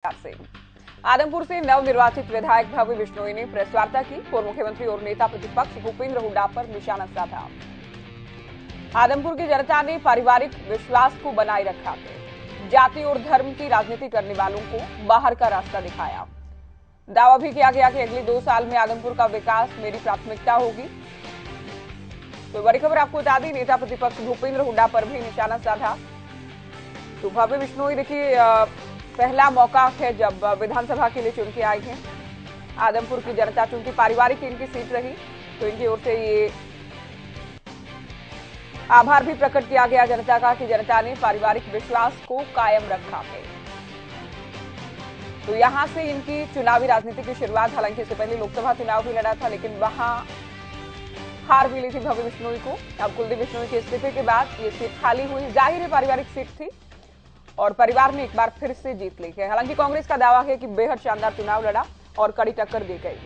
से आदमपुर से नवनिर्वाचित विधायक भव्य बिश्नोई ने प्रेस वार्ता की। पूर्व मुख्यमंत्री और नेता प्रतिपक्ष भूपेंद्र हुड्डा पर निशाना साधा। आदमपुर की जनता ने पारिवारिक विश्वास को बनाए रखा है। जाति और धर्म की राजनीति करने वालों को बाहर का रास्ता दिखाया। दावा भी किया गया कि अगले 2 साल में आदमपुर का विकास मेरी प्राथमिकता होगी। तो बड़ी खबर आपको बता दी, नेता प्रतिपक्ष भूपेंद्र हुड्डा पर भी निशाना साधा। तो भव्य बिश्नोई देखिए, पहला मौका है जब विधानसभा के लिए चुन के आई हैं। आदमपुर की जनता चूंकि पारिवारिक इनकी सीट रही, तो इनकी ओर से ये आभार भी प्रकट किया गया जनता का कि जनता ने पारिवारिक विश्वास को कायम रखा है। तो यहां से इनकी चुनावी राजनीति की शुरुआत, हालांकि इससे पहले लोकसभा चुनाव भी लड़ा था, लेकिन वहां हार मिली थी भव्य बिश्नोई को। अब कुलदीप बिश्नोई के इस्तीफे के बाद ये सीट खाली हुई। जाहिर है पारिवारिक सीट थी और परिवार ने एक बार फिर से जीत ली है। हालांकि कांग्रेस का दावा है कि बेहद शानदार चुनाव लड़ा और कड़ी टक्कर दी गई।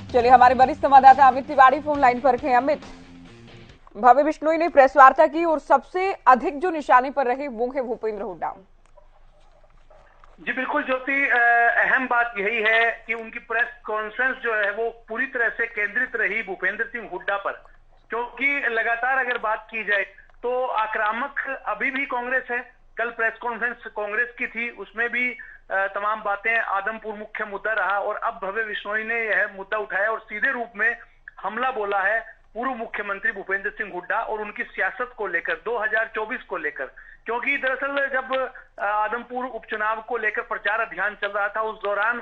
चलिए, हमारे वरिष्ठ संवाददाता अमित तिवारी फोन लाइन पर हैं। अमित, भव्य बिश्नोई ने प्रेस वार्ता की और सबसे अधिक जो निशाने पर रहे वो है भूपेंद्र हुड्डा। जी बिल्कुल ज्योति, अहम बात यही है कि उनकी प्रेस कॉन्फ्रेंस जो है वो पूरी तरह से केंद्रित रही भूपेंद्र सिंह हुड्डा पर, क्योंकि लगातार अगर बात की जाए तो आक्रामक अभी भी कांग्रेस है। कल प्रेस कॉन्फ्रेंस कांग्रेस की थी, उसमें भी तमाम बातें, आदमपुर मुख्य मुद्दा रहा और अब भव्य बिश्नोई ने यह मुद्दा उठाया और सीधे रूप में हमला बोला है पूर्व मुख्यमंत्री भूपेंद्र सिंह हुड्डा और उनकी सियासत को लेकर, 2024 को लेकर। क्योंकि दरअसल जब आदमपुर उपचुनाव को लेकर प्रचार अभियान चल रहा था, उस दौरान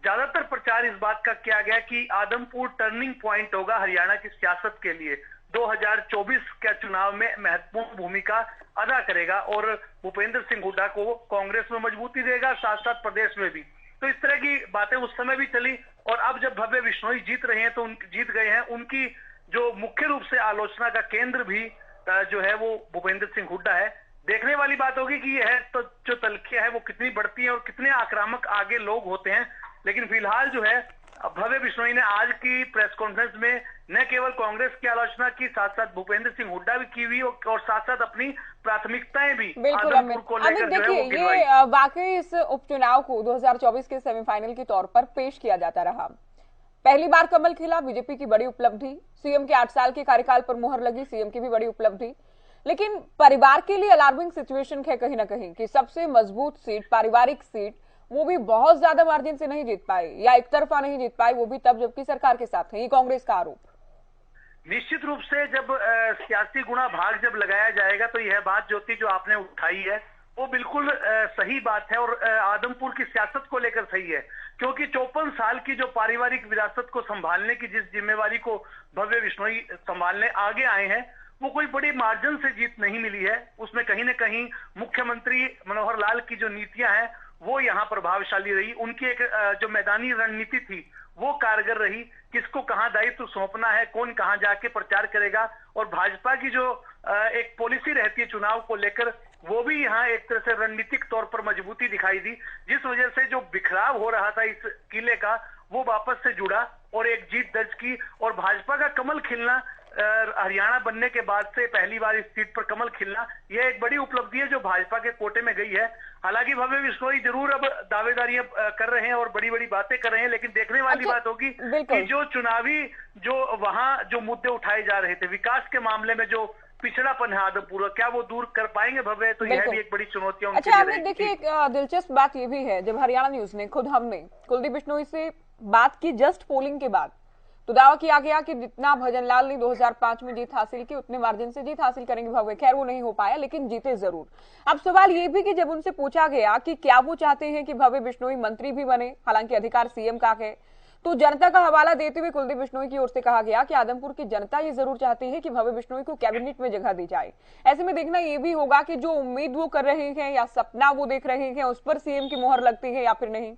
ज्यादातर प्रचार इस बात का किया गया कि आदमपुर टर्निंग पॉइंट होगा हरियाणा की सियासत के लिए, 2024 के चुनाव में महत्वपूर्ण भूमिका अदा करेगा और भूपेंद्र सिंह हुड्डा को कांग्रेस में मजबूती देगा, साथ साथ प्रदेश में भी। तो इस तरह की बातें उस समय भी चली और अब जब भव्य बिश्नोई जीत रहे हैं, तो जीत गए हैं, उनकी जो मुख्य रूप से आलोचना का केंद्र भी जो है वो भूपेंद्र सिंह हुड्डा है। देखने वाली बात होगी कि यह तो जो तल्खियां है वो कितनी बढ़ती है और कितने आक्रामक आगे लोग होते हैं। लेकिन फिलहाल जो है भव्य बिश्नोई ने आज की प्रेस कॉन्फ्रेंस में न केवल कांग्रेस की आलोचना की, साथ साथ भूपेंद्र सिंह हुड्डा भी की हुई और साथ साथ अपनी प्राथमिकताएं भी आदमपुर को लेकर जो है वो गिनवाई। ये वाकई इस उपचुनाव को 2024 के सेमीफाइनल के तौर पर पेश किया जाता रहा। पहली बार कमल खिला, बीजेपी की बड़ी उपलब्धि, सीएम के 8 साल के कार्यकाल पर मुहर लगी, सीएम की भी बड़ी उपलब्धि। लेकिन परिवार के लिए अलार्मिंग सिचुएशन है कहीं ना कहीं कि सबसे मजबूत सीट, पारिवारिक सीट, वो भी बहुत ज्यादा मार्जिन से नहीं जीत पाए या एक तरफा नहीं जीत पाए, वो भी तब जबकि सरकार के साथ है। ये कांग्रेस का आरोप। निश्चित रूप से जब सियासी गुणा भाग जब लगाया जाएगा तो यह बात ज्योति जो आपने उठाई है वो बिल्कुल सही बात है और आदमपुर की सियासत को लेकर सही है। क्योंकि 54 साल की जो पारिवारिक विरासत को संभालने की जिस जिम्मेवारी को भव्य बिश्नोई संभालने आगे आए हैं, वो कोई बड़ी मार्जिन से जीत नहीं मिली है। उसमें कहीं ना कहीं मुख्यमंत्री मनोहर लाल की जो नीतियां हैं वो यहाँ प्रभावशाली रही। उनकी एक जो मैदानी रणनीति थी वो कारगर रही। किसको कहां दायित्व सौंपना है, कौन कहां जाके प्रचार करेगा, और भाजपा की जो एक पॉलिसी रहती है चुनाव को लेकर, वो भी यहाँ एक तरह से रणनीतिक तौर पर मजबूती दिखाई दी, जिस वजह से जो बिखराव हो रहा था इस किले का वो वापस से जुड़ा और एक जीत दर्ज की। और भाजपा का कमल खिलना, हरियाणा बनने के बाद से पहली बार इस सीट पर कमल खिलना, यह एक बड़ी उपलब्धि है जो भाजपा के कोटे में गई है। हालांकि भव्य बिश्नोई जरूर अब दावेदारियां कर रहे हैं और बड़ी बड़ी बातें कर रहे हैं, लेकिन देखने वाली बात होगी कि जो चुनावी जो वहां जो मुद्दे उठाए जा रहे थे, विकास के मामले में जो पिछड़ापन है आदमपुर, क्या वो दूर कर पाएंगे भव्य? तो यह भी एक बड़ी चुनौती है। अच्छा आपने देखिए, एक दिलचस्प बात ये भी है, जब हरियाणा न्यूज ने खुद हमने कुलदीप बिश्नोई से बात की जस्ट पोलिंग के बाद, तो दावा किया गया कि जितना भजनलाल ने 2005 में जीत हासिल की उतने मार्जिन से जीत हासिल करेंगे भव्य। खैर वो नहीं हो पाया, लेकिन जीते जरूर। अब सवाल ये भी कि जब उनसे पूछा गया कि क्या वो चाहते हैं कि भव्य बिश्नोई मंत्री भी बने, हालांकि अधिकार सीएम का है, तो जनता का हवाला देते हुए कुलदीप बिश्नोई की ओर से कहा गया कि आदमपुर की जनता ये जरूर चाहती है कि भव्य बिश्नोई को कैबिनेट में जगह दी जाए। ऐसे में देखना ये भी होगा कि जो उम्मीद वो कर रहे हैं या सपना वो देख रहे हैं उस पर सीएम की मोहर लगती है या फिर नहीं।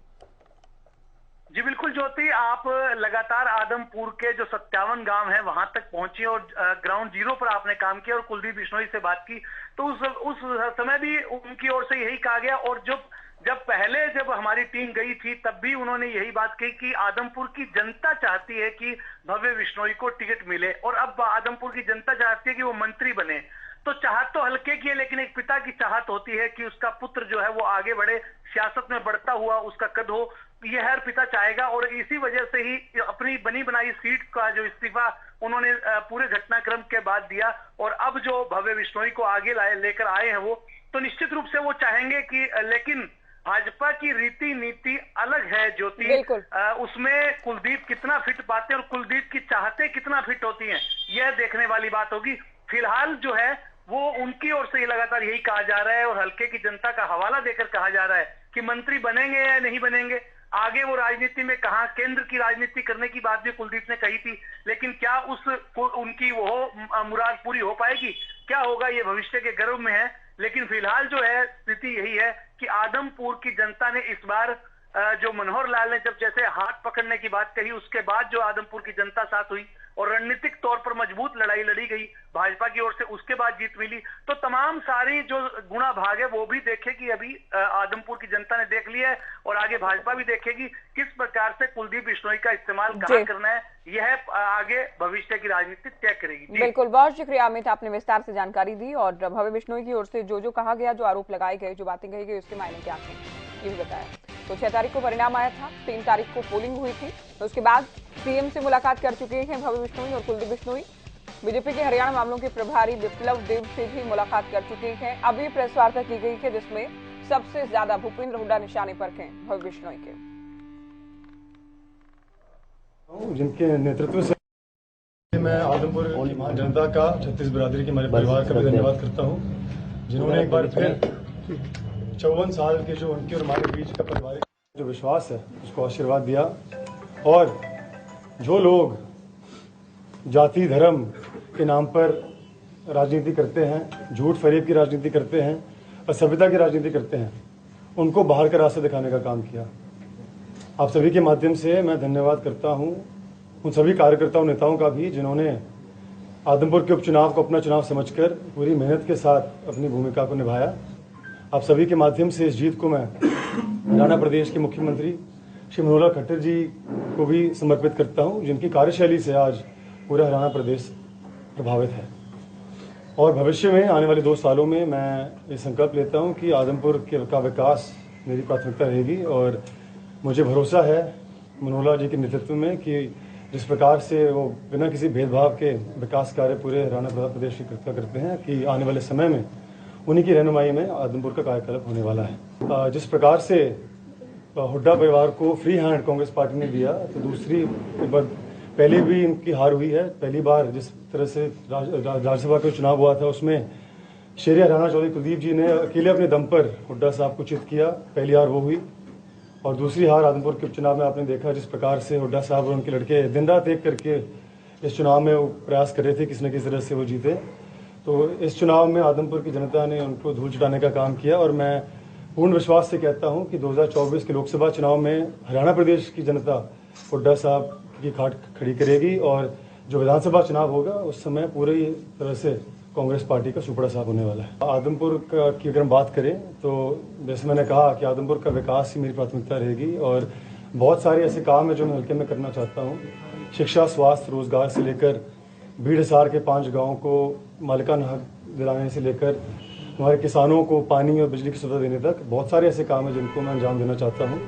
जी बिल्कुल ज्योति, आप लगातार आदमपुर के जो 57 गांव हैं वहां तक पहुंची और ग्राउंड जीरो पर आपने काम किया और कुलदीप बिश्नोई से बात की, तो उस समय भी उनकी ओर से यही कहा गया। और जब हमारी टीम गई थी तब भी उन्होंने यही बात कही कि आदमपुर की जनता चाहती है कि भव्य बिश्नोई को टिकट मिले और अब आदमपुर की जनता चाहती है कि वो मंत्री बने। तो चाहत तो हल्के की है, लेकिन एक पिता की चाहत होती है कि उसका पुत्र जो है वो आगे बढ़े, सियासत में बढ़ता हुआ उसका कद हो। ये हर पिता चाहेगा, और इसी वजह से ही अपनी बनी बनाई सीट का जो इस्तीफा उन्होंने पूरे घटनाक्रम के बाद दिया, और अब जो भव्य बिश्नोई को आगे लेकर आए हैं वो, तो निश्चित रूप से वो चाहेंगे कि, लेकिन भाजपा की रीति नीति अलग है ज्योति, उसमें कुलदीप कितना फिट पाते हैं और कुलदीप की चाहते कितना फिट होती हैं, यह देखने वाली बात होगी। फिलहाल जो है वो उनकी ओर से लगातार यही कहा जा रहा है, और हल्के की जनता का हवाला देकर कहा जा रहा है कि मंत्री बनेंगे या नहीं बनेंगे। आगे वो राजनीति में कहा, केंद्र की राजनीति करने की बात भी कुलदीप ने कही थी, लेकिन क्या उनकी वो मुराद पूरी हो पाएगी, क्या होगा, ये भविष्य के गर्भ में है। लेकिन फिलहाल जो है स्थिति यही है कि आदमपुर की जनता ने इस बार जो मनोहर लाल ने जब जैसे हाथ पकड़ने की बात कही, उसके बाद जो आदमपुर की जनता साथ हुई और रणनीतिक तौर पर मजबूत लड़ाई लड़ी गई भाजपा की ओर से, उसके बाद जीत मिली, तो तमाम सारी जो गुणा भाग है वो भी देखेगी अभी आदमपुर की जनता ने देख लिया है, और आगे भाजपा भी देखेगी किस प्रकार से कुलदीप बिश्नोई का इस्तेमाल कहाँ करना है, यह आगे भविष्य की राजनीति तय करेगी। बिल्कुल, बहुत शुक्रिया अमित, आपने विस्तार से जानकारी दी, और भव्य बिश्नोई की ओर से जो कहा गया, जो आरोप लगाए गए, जो बातें कही गई, उसके मायने क्या थे ये भी बताया। तो 6 तारीख को परिणाम आया था, 3 तारीख को पोलिंग हुई थी, तो उसके बाद सीएम से मुलाकात कर चुके हैं भव्य बिश्नोई और कुलदीप बिश्नोई। बीजेपी के हरियाणा मामलों के प्रभारी विप्लव देव से भी मुलाकात कर चुके हैं। अभी प्रेस वार्ता की गई है, जिसमें सबसे ज्यादा भूपेंद्र हुड्डा निशाने पर थे भव्य बिश्नोई के, जिनके नेतृत्व से मैं आदमपुर की जनता का, छत्तीस बिरादरी के हमारे परिवार का भी धन्यवाद करता हूं, जिन्होंने एक बार फिर 54 साल के जो उनके और हमारे बीच का पारिवारिक जो विश्वास है उसको आशीर्वाद दिया। और जो लोग जाति धर्म के नाम पर राजनीति करते हैं, झूठ फरेब की राजनीति करते हैं, असभ्यता की राजनीति करते हैं, उनको बाहर का रास्ता दिखाने का काम किया। आप सभी के माध्यम से मैं धन्यवाद करता हूं उन सभी कार्यकर्ताओं नेताओं का भी, जिन्होंने आदमपुर के उपचुनाव को अपना चुनाव समझकर पूरी मेहनत के साथ अपनी भूमिका को निभाया। आप सभी के माध्यम से इस जीत को मैं हरियाणा प्रदेश के मुख्यमंत्री श्री मनोहर लाल खट्टर जी को भी समर्पित करता हूं, जिनकी कार्यशैली से आज पूरा हरियाणा प्रदेश प्रभावित है। और भविष्य में आने वाले 2 सालों में मैं ये संकल्प लेता हूं कि आदमपुर का विकास मेरी प्राथमिकता रहेगी, और मुझे भरोसा है मनोहर लाल जी के नेतृत्व में कि जिस प्रकार से वो बिना किसी भेदभाव के विकास कार्य पूरे हरियाणा प्रदेश की करते हैं, कि आने वाले समय में उन्हीं की रहनुमाई में आदमपुर का कायाकल्प होने वाला है। जिस प्रकार से हुड्डा परिवार को फ्री हैंड कांग्रेस पार्टी ने दिया, तो दूसरी बार पहले भी इनकी हार हुई है। पहली बार जिस तरह से राज्यसभा का चुनाव हुआ था, उसमें शेर हरियाणा चौधरी कुलदीप जी ने अकेले अपने दम पर हुड्डा साहब को चित किया, पहली हार वो हुई। और दूसरी हार आदमपुर के उपचुनाव में आपने देखा जिस प्रकार से हुड्डा साहब और उनके लड़के दिन रात एक करके इस चुनाव में वो प्रयास कर रहे थे किसी न किसी तरह से वो जीते। तो इस चुनाव में आदमपुर की जनता ने उनको धूल चटाने का काम किया, और मैं पूर्ण विश्वास से कहता हूं कि 2024 के लोकसभा चुनाव में हरियाणा प्रदेश की जनता हुड्डा साहब की खाट खड़ी करेगी, और जो विधानसभा चुनाव होगा उस समय पूरी तरह से कांग्रेस पार्टी का सुपड़ा साफ होने वाला है। आदमपुर की अगर हम बात करें तो जैसे मैंने कहा कि आदमपुर का विकास ही मेरी प्राथमिकता रहेगी, और बहुत सारे ऐसे काम है जो मैं हल्के में करना चाहता हूँ। शिक्षा, स्वास्थ्य, रोजगार से लेकर भीड़ हिसार के 5 गाँव को मालिकाना हक दिलाने से लेकर हमारे किसानों को पानी और बिजली की सुविधा देने तक बहुत सारे ऐसे काम हैं जिनको मैं अंजाम देना चाहता हूँ।